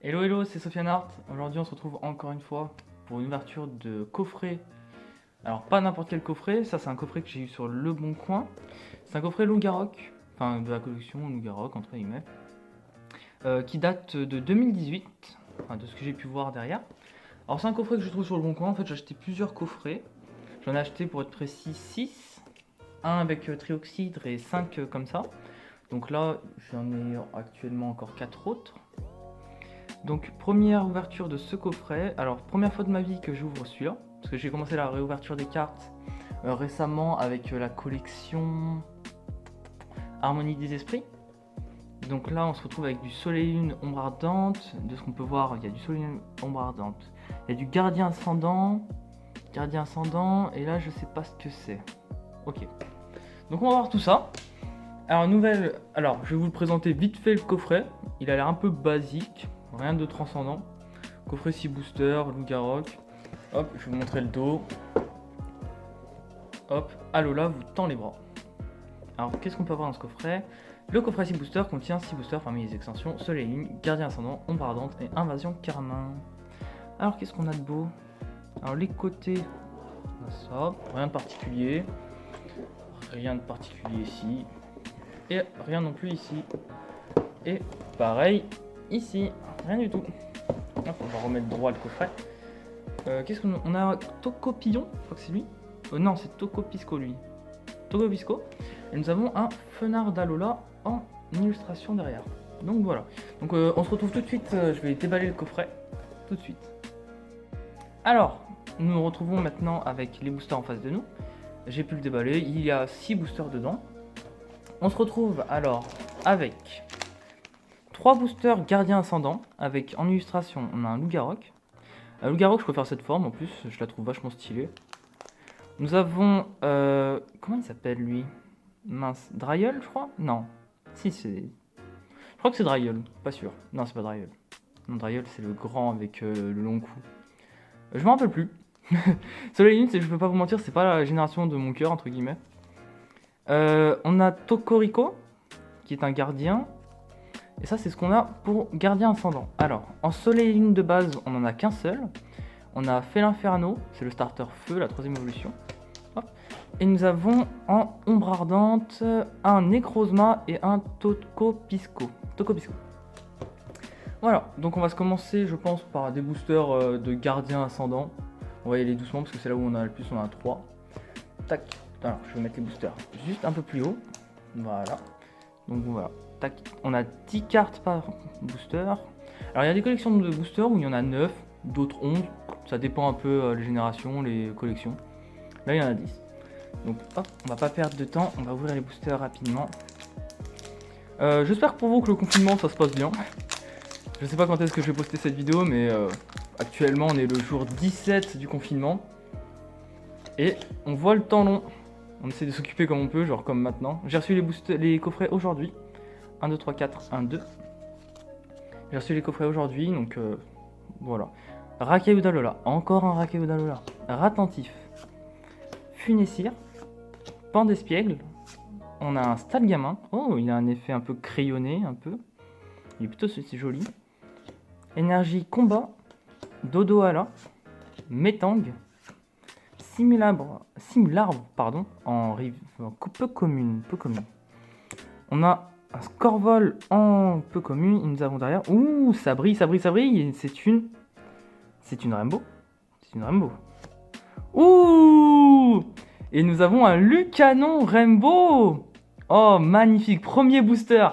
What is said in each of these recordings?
Hello hello, c'est Sofiane Art. Aujourd'hui on se retrouve encore une fois pour une ouverture de coffret. Alors pas n'importe quel coffret, ça c'est un coffret que j'ai eu sur Le Bon Coin. C'est un coffret Loup-Garok, enfin de la collection Loup-Garok entre guillemets, qui date de 2018, enfin de ce que j'ai pu voir derrière. Alors c'est un coffret que je trouve sur Le Bon Coin, en fait j'ai acheté plusieurs coffrets. J'en ai acheté pour être précis 6, un avec trioxydre et 5 comme ça. Donc là j'en ai actuellement encore 4 autres. Donc première ouverture de ce coffret, alors première fois de ma vie que j'ouvre celui-là, parce que j'ai commencé la réouverture des cartes récemment avec la collection Harmonie des Esprits. Donc là on se retrouve avec du Soleil Lune Ombre Ardente, de ce qu'on peut voir il y a du Soleil Lune Ombre Ardente, il y a du Gardien Ascendant, et là je sais pas ce que c'est. Ok, donc on va voir tout ça. Alors je vais vous le présenter vite fait le coffret, il a l'air un peu basique. Rien de transcendant. Coffret 6 boosters, Loup-Garok. Hop, je vais vous montrer le dos. Hop, Alola vous tend les bras. Alors, qu'est-ce qu'on peut avoir dans ce coffret? Le coffret 6 boosters contient 6 boosters parmi les extensions Soleil Lune, Gardien Ascendant, Ombre Ardente et Invasion Carmin. Alors, qu'est-ce qu'on a de beau? Alors, les côtés, on a ça, rien de particulier. Rien de particulier ici. Et rien non plus ici. Et pareil, ici. Rien du tout. Hop, on va remettre droit le coffret. Qu'est-ce qu'on a? Tocopillon, je crois que c'est lui. Non, c'est Tocopisco lui. Tocopisco. Et nous avons un Fenard d'Alola en illustration derrière. Donc voilà. Donc on se retrouve tout de suite. Je vais déballer le coffret tout de suite. Alors, nous nous retrouvons maintenant avec les boosters en face de nous. J'ai pu le déballer. Il y a 6 boosters dedans. On se retrouve alors avec 3 boosters Gardien Ascendant, avec en illustration, on a un Loup-Garok. Un Loup-Garok, je préfère cette forme en plus, je la trouve vachement stylée. Nous avons. Comment il s'appelle lui? Mince, Dryel, je crois? Non. Si, c'est. Je crois que c'est Dryel, pas sûr. Non, c'est pas Dryel. Non, Dryel, c'est le grand avec le long cou. Je m'en rappelle plus. Soleil Lune, je peux pas vous mentir, c'est pas la génération de mon cœur, entre guillemets. On a Tocorico, qui est un gardien. Et ça, c'est ce qu'on a pour Gardien Ascendant. Alors, en Soleil Lune de base, on n'en a qu'un seul. On a Félinferno, c'est le starter feu, la 3ème évolution. Hop. Et nous avons en Ombre Ardente un Necrozma et un Tocopisco. Voilà, donc on va se commencer, je pense, par des boosters de Gardien Ascendant. On va y aller doucement parce que c'est là où on a le plus, on en a 3. Tac, alors je vais mettre les boosters juste un peu plus haut. Voilà, donc voilà. Tac. On a 10 cartes par booster. Alors il y a des collections de boosters où il y en a 9, d'autres 11. Ça dépend un peu les générations, les collections. Là il y en a 10. Donc hop, on va pas perdre de temps, on va ouvrir les boosters rapidement. J'espère pour vous que le confinement ça se passe bien. Je sais pas quand est-ce que je vais poster cette vidéo, mais actuellement on est le jour 17 du confinement. Et on voit le temps long. On essaie de s'occuper comme on peut, genre comme maintenant. J'ai reçu les coffrets aujourd'hui. 1, 2, 3, 4, 1, 2. J'ai reçu les coffrets aujourd'hui, donc voilà. Racaillou d'Alola, encore un Racaillou d'Alola. Ratentif. Funessir. Pan d'Espiègle. On a un Stalgamin. Oh, il a un effet un peu crayonné, un peu. Il est plutôt c'est joli. Énergie Combat. Dodohala. Métang. Simularbre, pardon, en peu commune. On a un Scorvol en peu commune. Et nous avons derrière. Ouh, ça brille. C'est une Rainbow. Ouh! Et nous avons un Lucanon Rainbow. Oh, magnifique. Premier booster,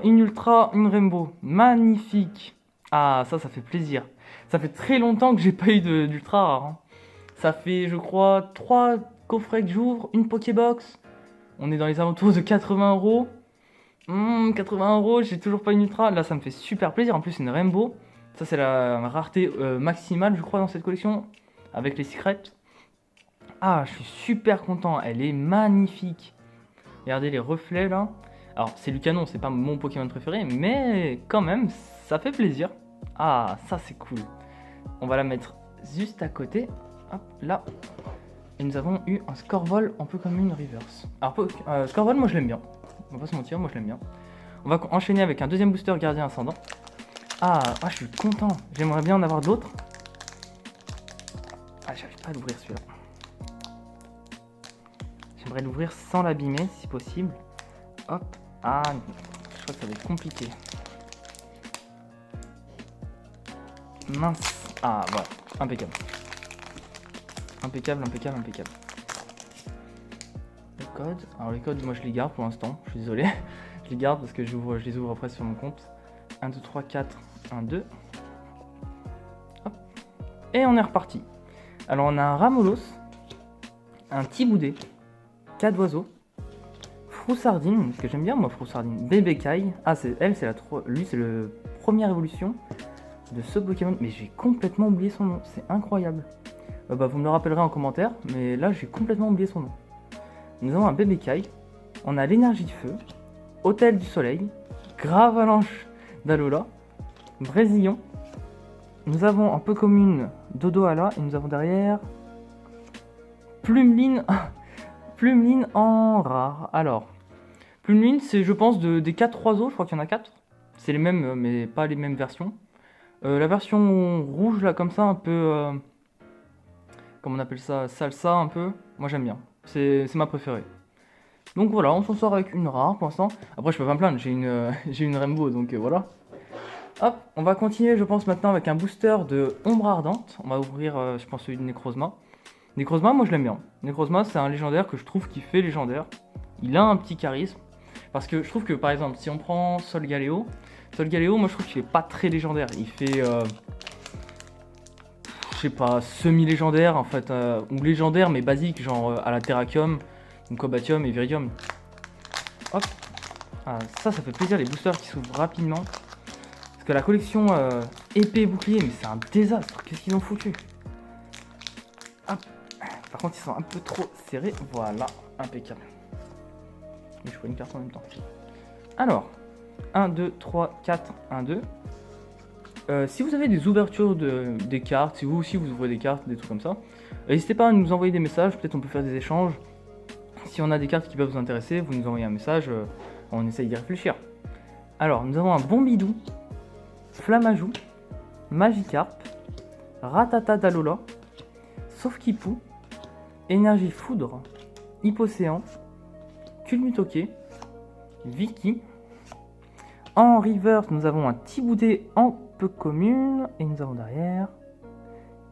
une Ultra, une Rainbow. Magnifique. Ah, ça fait plaisir. Ça fait très longtemps que j'ai pas eu d'Ultra rare. Hein. Ça fait, je crois, 3 coffrets que j'ouvre, une Pokébox. On est dans les alentours de 80 €. 80 €, j'ai toujours pas une Ultra. Là, ça me fait super plaisir. En plus, c'est une Rainbow. Ça, c'est la rareté maximale, je crois, dans cette collection. Avec les secrets. Ah, je suis super content. Elle est magnifique. Regardez les reflets, là. Alors, c'est Lucanon, c'est pas mon Pokémon préféré. Mais quand même, ça fait plaisir. Ah, ça, c'est cool. On va la mettre juste à côté. Hop, là. Et nous avons eu un Scorvol un peu comme une reverse. Alors, Scorvol, moi je l'aime bien. On va pas se mentir, moi je l'aime bien. On va enchaîner avec un deuxième booster Gardien Ascendant. Ah, je suis content. J'aimerais bien en avoir d'autres. Ah, j'arrive pas à l'ouvrir celui-là. J'aimerais l'ouvrir sans l'abîmer si possible. Hop. Ah, je crois que ça va être compliqué. Mince. Ah, voilà. Impeccable. Impeccable. Les codes. Alors les codes, moi je les garde pour l'instant. Je suis désolé. Je les garde parce que je les ouvre après sur mon compte. 1, 2, 3, 4, 1, 2. Hop. Et on est reparti. Alors on a un Ramolos, un Tiboudet, 4 oiseaux, Froussardine, parce que j'aime bien moi Froussardine, Bébé Caille. Ah c'est elle, lui c'est le première évolution de ce Pokémon. Mais j'ai complètement oublié son nom, c'est incroyable. Vous me le rappellerez en commentaire, mais là j'ai complètement oublié son nom. Nous avons un Bébé Caille, on a l'énergie de feu, Hôtel du Soleil, Gravalanche d'Alola, Brésillon. Nous avons en peu commune Dodoala et nous avons derrière Plumeline, Plumeline en rare. Alors, Plumeline c'est je pense des 4 oiseaux, je crois qu'il y en a 4. C'est les mêmes mais pas les mêmes versions. La version rouge là comme ça un peu... comment on appelle ça, salsa un peu. Moi j'aime bien, c'est ma préférée. Donc voilà, on s'en sort avec une rare pour l'instant. Après je peux pas me plaindre, j'ai une Rainbow donc voilà. Hop, on va continuer je pense maintenant avec un booster de Ombre Ardente. On va ouvrir je pense celui de Necrozma. Necrozma moi je l'aime bien. Necrozma c'est un légendaire que je trouve qui fait légendaire. Il a un petit charisme. Parce que je trouve que par exemple si on prend Solgaleo moi je trouve qu'il est pas très légendaire. Il fait... je sais pas, semi-légendaire en fait, ou légendaire mais basique, genre à la Terrakium, Cobatium et Viridium. Hop, ah, ça fait plaisir les boosters qui s'ouvrent rapidement. Parce que la collection épée et bouclier, mais c'est un désastre, qu'est-ce qu'ils ont foutu. Hop, par contre ils sont un peu trop serrés, voilà, impeccable. Mais je prends une carte en même temps. Alors, 1, 2, 3, 4, 1, 2. Si vous avez des ouvertures des cartes, si vous aussi vous ouvrez des cartes, des trucs comme ça, n'hésitez pas à nous envoyer des messages, peut-être on peut faire des échanges. Si on a des cartes qui peuvent vous intéresser, vous nous envoyez un message, on essaye d'y réfléchir. Alors, nous avons un Bombidou, Flamajou, Magikarp, Ratata d'Alola, Saufkipou, Énergie Foudre, Hippocéan, Kulmutoke, Viki. En reverse, nous avons un Tiboudet en peu commune. Et nous avons derrière,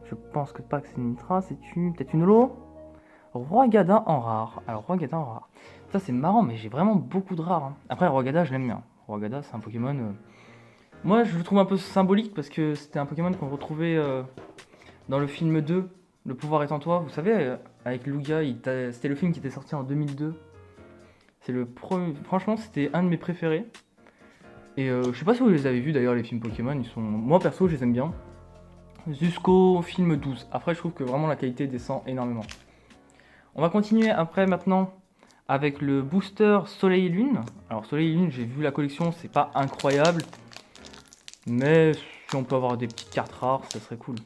je pense que pas que c'est une Ultra, c'est peut-être une holo. Roigada en rare. Alors Roigada en rare. Ça c'est marrant, mais j'ai vraiment beaucoup de rares. Hein. Après Roigada, je l'aime bien. Roigada, c'est un Pokémon... moi, je le trouve un peu symbolique parce que c'était un Pokémon qu'on retrouvait dans le film 2, Le pouvoir est en toi. Vous savez, avec Lugia, c'était le film qui était sorti en 2002. C'est le premier... Franchement, c'était un de mes préférés. Et je sais pas si vous les avez vus d'ailleurs, les films Pokémon. Ils sont... Moi perso, je les aime bien. Jusqu'au film 12. Après, je trouve que vraiment la qualité descend énormément. On va continuer après maintenant avec le booster Soleil et Lune. Alors Soleil et Lune, j'ai vu la collection, c'est pas incroyable. Mais si on peut avoir des petites cartes rares, ça serait cool.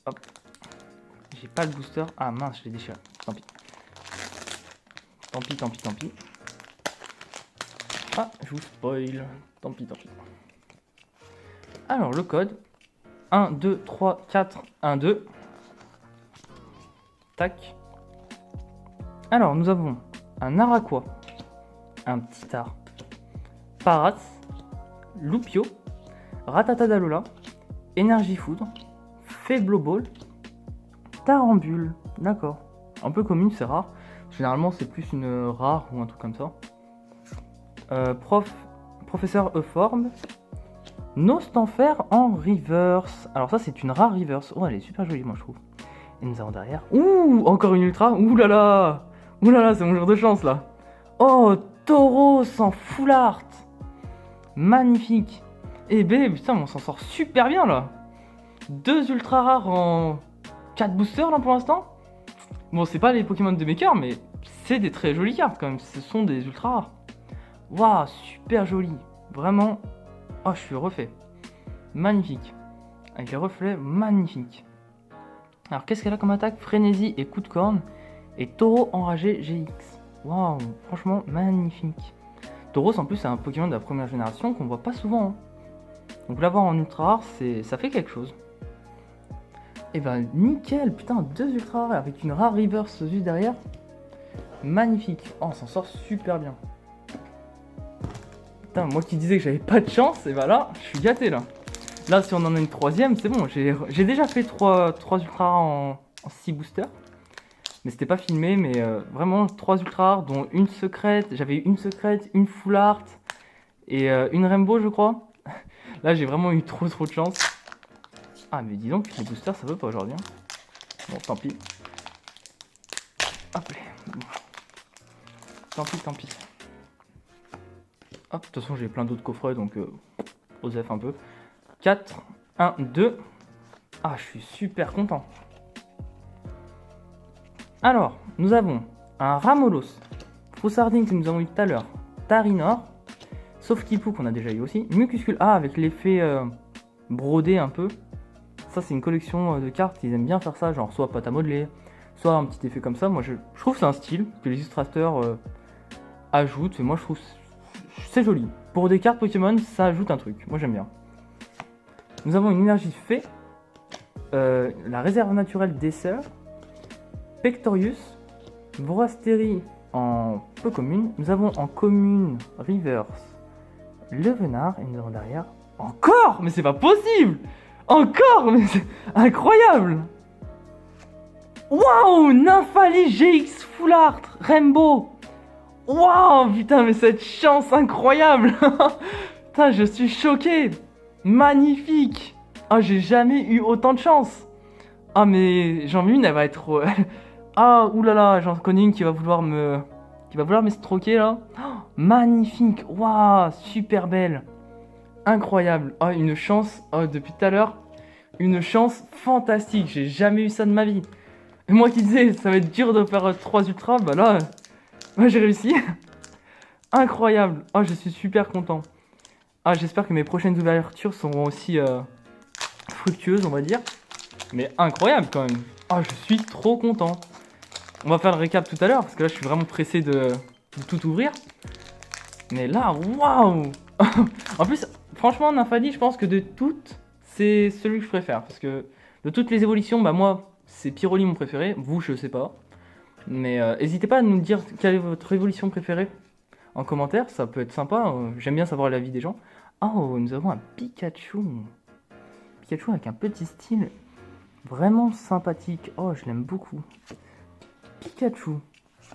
Hop. J'ai pas le booster. Ah mince, je l'ai déchiré. Tant pis. Tant pis. Ah, je vous spoil. Tant pis. Alors le code. 1, 2, 3, 4, 1, 2. Tac. Alors, nous avons un Araquois, un Ptitar, Paras, Loupio, Ratata d'Alola, Énergie Foudre, Faibloball, Tarambule. D'accord. Un peu commune, c'est rare. Généralement, c'est plus une rare ou un truc comme ça. Professeur Euforme, Nostanfer en reverse. Alors ça, c'est une rare reverse. Oh, elle est super jolie, moi, je trouve. Et nous avons derrière... Ouh, encore une ultra. Ouh là là, c'est mon jour de chance, là. Oh, Tauros en full art. Magnifique. Et B, putain, on s'en sort super bien, là. 2 ultra rares en 4 boosters, là, pour l'instant. Bon, c'est pas les Pokémon de mes cœurs, mais c'est des très jolies cartes, quand même. Ce sont des ultra rares. Waouh, super joli. Vraiment... Oh, je suis refait. Magnifique. Avec les reflets, magnifique. Alors, qu'est-ce qu'elle a comme attaque? Frénésie et coup de corne. Et taureau enragé GX. Waouh, franchement, magnifique. Tauros, en plus, c'est un Pokémon de la première génération qu'on voit pas souvent. Hein. Donc l'avoir en ultra rare, ça fait quelque chose. Et ben nickel, putain, 2 ultra rares avec une rare reverse juste derrière. Magnifique. Oh, on s'en sort super bien. Putain, moi qui disais que j'avais pas de chance, et ben là, je suis gâté là. Là, si on en a une troisième, c'est bon. J'ai déjà fait 3 ultra rares en 6 boosters. Mais c'était pas filmé, mais vraiment 3 ultra rares, dont une secrète. J'avais une secrète, une full art et une rainbow, je crois. Là, j'ai vraiment eu trop de chance. Ah, mais dis donc, les boosters, ça veut pas aujourd'hui. Hein. Bon, tant pis. Hop là. Tant pis. Hop, de toute façon, j'ai plein d'autres coffrets, donc osef un peu. 4, 1, 2. Ah, je suis super content. Alors, nous avons un Ramolos, Froussardine que nous avons eu tout à l'heure, Tarinor, Softipou qu'on a déjà eu aussi, Mucuscule A avec l'effet brodé un peu. Ça, c'est une collection de cartes, ils aiment bien faire ça, genre soit pâte à modeler, soit un petit effet comme ça. Moi, je trouve que c'est un style que les illustrateurs ajoutent, et moi, je trouve c'est joli. Pour des cartes Pokémon, ça ajoute un truc, moi j'aime bien. Nous avons une énergie fée, la réserve naturelle d'Esser, Pectorius, Vorasteri en peu commune. Nous avons en commune Reverse le Venard et nous avons derrière encore, mais c'est pas possible, encore, mais c'est incroyable. Waouh, Nymphali GX Full Art Rainbow. Waouh, putain, mais cette chance incroyable. Putain, je suis choqué. Magnifique. Ah, j'ai jamais eu autant de chance. Ah, mais j'en ai une, elle va être... ah, oulala, j'en connais une qui va vouloir me stroker, là. Oh, magnifique. Waouh, super belle. Incroyable. Ah, une chance, depuis tout à l'heure, une chance fantastique. J'ai jamais eu ça de ma vie. Et moi qui disais, ça va être dur de faire 3 ultras, bah là... moi j'ai réussi. Incroyable. Oh, je suis super content. Ah, j'espère que mes prochaines ouvertures seront aussi fructueuses, on va dire. Mais incroyable quand même. Ah, je suis trop content. On va faire le récap tout à l'heure, parce que là je suis vraiment pressé de tout ouvrir. Mais là, waouh. En plus, franchement, Nymphali, je pense que de toutes, c'est celui que je préfère. Parce que de toutes les évolutions, bah moi, c'est Pyroli mon préféré. Vous, je sais pas. Mais n'hésitez pas à nous dire quelle est votre évolution préférée en commentaire, ça peut être sympa, j'aime bien savoir l'avis des gens. Oh, nous avons un Pikachu. Pikachu avec un petit style vraiment sympathique. Oh, je l'aime beaucoup. Pikachu,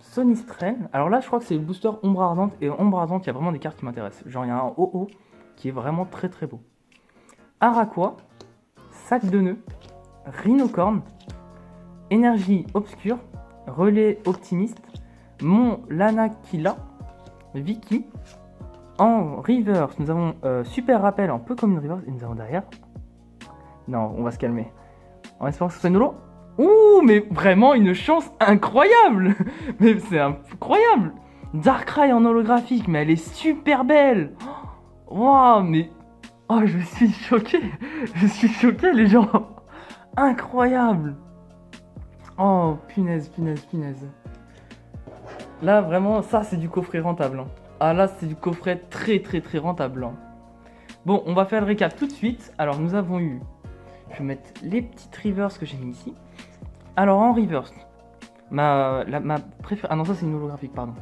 Sonistrel. Alors là, je crois que c'est le booster Ombre Ardente. Et Ombre Ardente, il y a vraiment des cartes qui m'intéressent. Genre, il y a un OO qui est vraiment très très beau. Araqua, Sac de Nœuds, Rhinocorne, Énergie Obscure, Relais Optimiste, Mon Lanakila, Vicky. En reverse, nous avons Super Rappel en peu comme une reverse. Et nous avons derrière... non, on va se calmer. En espérant que ce soit une holo. Ouh, mais vraiment une chance incroyable. Mais c'est incroyable. Darkrai en holographique, mais elle est super belle. Waouh, mais... oh, je suis choqué. Je suis choqué, les gens. Incroyable. Oh, punaise, punaise, punaise. Là, vraiment, ça, c'est du coffret rentable. Hein. Ah, là, c'est du coffret très, très, très rentable. Hein. Bon, on va faire le récap tout de suite. Alors, nous avons eu... je vais mettre les petites reverse que j'ai mis ici. Alors, en reverse, ma préférée... ah non, ça, c'est une holographique, pardon.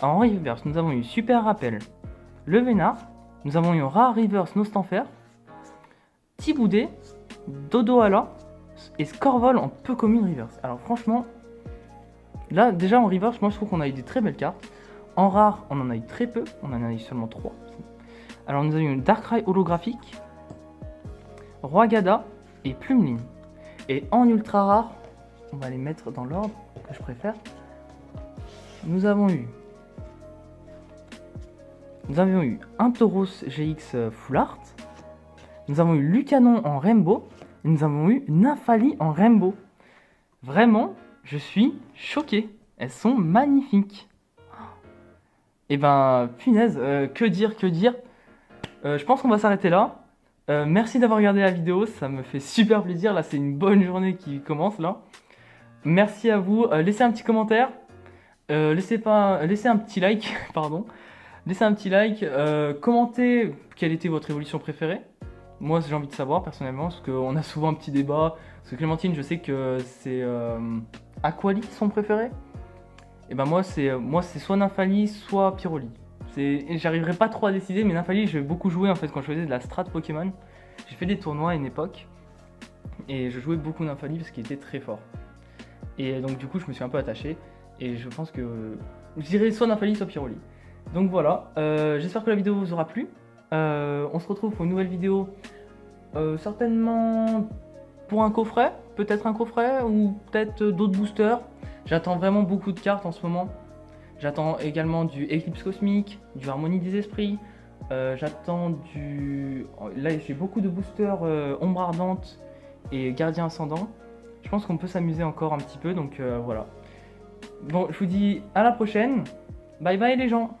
Alors, en reverse, nous avons eu Super Rappel, le Vénard. Nous avons eu Rare Reverse Nostanfer, Tiboudé, Dodoala et Scorvol en peu commune reverse. Alors, franchement... là, déjà en reverse, moi je trouve qu'on a eu des très belles cartes. En rare, on en a eu très peu, on en a eu seulement 3. Alors nous avons eu une Darkrai holographique, Roi Gada et Plumeline. Et en ultra rare, on va les mettre dans l'ordre que je préfère. Nous avions eu un Tauros GX Full Art. Nous avons eu Lucanon en Rainbow. Et nous avons eu Nymphali en Rainbow. Vraiment, je suis choqué. Elles sont magnifiques. Et ben, punaise, que dire. Je pense qu'on va s'arrêter là. Merci d'avoir regardé la vidéo, ça me fait super plaisir. Là, c'est une bonne journée qui commence là. Merci à vous. Laissez un petit commentaire. Laissez un petit like, pardon. Laissez un petit like, commentez quelle était votre évolution préférée. Moi j'ai envie de savoir personnellement, parce qu'on a souvent un petit débat. Parce que Clémentine, je sais que c'est Aquali son préféré. Et ben moi c'est soit Nymphalie, soit Pyroli. J'arriverai pas trop à décider, mais Nymphalie j'ai beaucoup joué en fait quand je faisais de la strat Pokémon. J'ai fait des tournois à une époque. Et je jouais beaucoup Nymphalie parce qu'il était très fort. Et donc du coup je me suis un peu attaché. Et je pense que je dirais soit Nymphalie, soit Pyroli. Donc voilà, j'espère que la vidéo vous aura plu. On se retrouve pour une nouvelle vidéo, certainement pour un coffret, peut-être un coffret ou peut-être d'autres boosters. J'attends vraiment beaucoup de cartes en ce moment. J'attends également du Éclipse Cosmique, du Harmonie des Esprits. J'attends du... Là j'ai beaucoup de boosters Ombre Ardente et Gardien Ascendant. Je pense qu'on peut s'amuser encore un petit peu, donc voilà. Bon, je vous dis à la prochaine. Bye bye les gens.